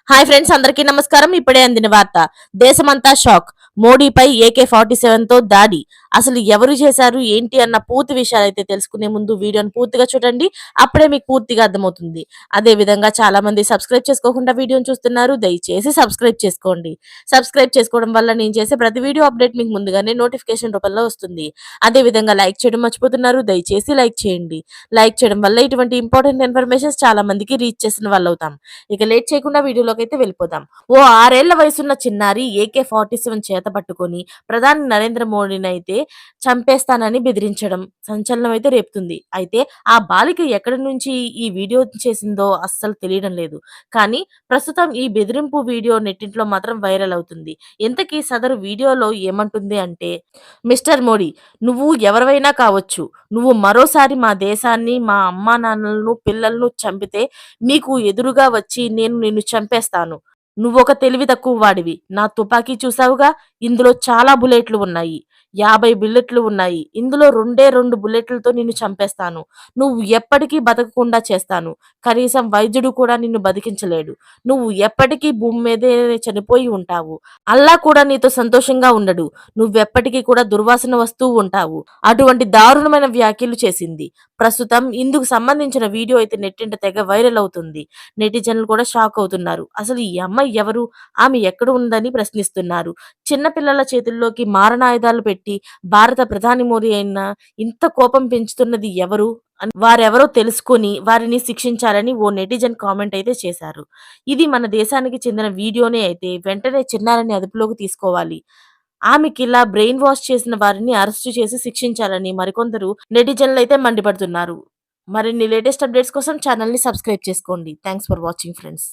Hi friends, అందరికీ నమస్కారం. ఇప్పుడే అందిన వార్త. దేశమంతా షాక్. మోడీపై AK-47 తో దాడి. అసలు ఎవరు చేశారు ఏంటి అన్న పూర్తి విషయాలైతే తెలుసుకునే ముందు వీడియోని పూర్తిగా చూడండి. అప్పుడే మీకు పూర్తిగా అర్థమవుతుంది. అదే విధంగా చాలా మంది సబ్స్క్రైబ్ చేసుకోకుండా వీడియోని చూస్తున్నారు. దయచేసి సబ్స్క్రైబ్ చేసుకోండి. సబ్స్క్రైబ్ చేసుకోవడం వల్ల నేను చేసే ప్రతి వీడియో అప్డేట్ మీకు ముందుగానే నోటిఫికేషన్ రూపంలో వస్తుంది. అదే విధంగా లైక్ చేయడం మర్చిపోతున్నారు. దయచేసి లైక్ చేయండి. లైక్ చేయడం వల్ల ఇటువంటి ఇంపార్టెంట్ ఇన్ఫర్మేషన్స్ చాలా మందికి రీచ్ చేసిన వాళ్ళు అవుతాం. ఇక లేట్ చేయకుండా వీడియోలోకి అయితే వెళ్ళిపోదాం. ఓ 6 ఏళ్ల వయసున్న చిన్నారి AK-47 చేత పట్టుకొని ప్రధాని నరేంద్ర మోడీని అయితే చంపేస్తానని బెదిరించడం సంచలనం అయితే రేపుతుంది. అయితే ఆ బాలిక ఎక్కడి నుంచి ఈ వీడియో చేసిందో అస్సలు తెలియడం లేదు. కానీ ప్రస్తుతం ఈ బెదిరింపు వీడియో నెట్టింట్లో మాత్రం వైరల్ అవుతుంది. ఇంతకీ సదరు వీడియోలో ఏమంటుంది అంటే, మిస్టర్ మోడీ, నువ్వు ఎవరివైనా కావచ్చు. నువ్వు మరోసారి మా దేశాన్ని, మా అమ్మానాన్నలను, పిల్లలను చంపితే మీకు ఎదురుగా వచ్చి నేను నిన్ను చంపేస్తాను. నువ్వొక తెలివి తక్కువ వాడివి. నా తుపాకీ చూసావుగా? ఇందులో చాలా బుల్లెట్లు ఉన్నాయి. 50 బుల్లెట్లు ఉన్నాయి. ఇందులో రెండే 2 బుల్లెట్లతో నిన్ను చంపేస్తాను. నువ్వు ఎప్పటికీ బతకకుండా చేస్తాను. కనీసం వైద్యుడు కూడా నిన్ను బతికించలేడు. నువ్వు ఎప్పటికీ భూమి మీదే చనిపోయి ఉంటావు. అల్లా కూడా నీతో సంతోషంగా ఉండడు. నువ్వెప్పటికీ కూడా దుర్వాసన వస్తూ ఉంటావు. అటువంటి దారుణమైన వ్యాఖ్యలు చేసింది. ప్రస్తుతం ఇందుకు సంబంధించిన వీడియో అయితే నెట్టింట తెగ వైరల్ అవుతుంది. నెటిజన్లు కూడా షాక్ అవుతున్నారు. అసలు ఈ అమ్మాయి ఎవరు? ఆమె ఎక్కడ ఉందని ప్రశ్నిస్తున్నారు. చిన్న పిల్లల చేతుల్లోకి మారణాయుధాలు పెట్టి భారత ప్రధాని మోడీ అయిన ఇంత కోపం పెంచుతున్నది ఎవరు? అని వారెవరో తెలుసుకొని వారిని శిక్షించాలని ఓ నెటిజన్ కామెంట్ అయితే చేశారు. ఇది మన దేశానికి చెందిన వీడియోనే అయితే వెంటనే చిన్నారిని అదుపులోకి తీసుకోవాలి. ఆమెకిలా బ్రెయిన్ వాష్ చేసిన వారిని అరెస్టు చేసి శిక్షించాలని మరికొందరు నెటిజన్లయితే మండిపడుతున్నారు. మరిన్ని లేటెస్ట్ అప్డేట్స్ కోసం ఛానల్‌ని సబ్స్క్రైబ్ చేసుకోండి. Thanks for watching friends.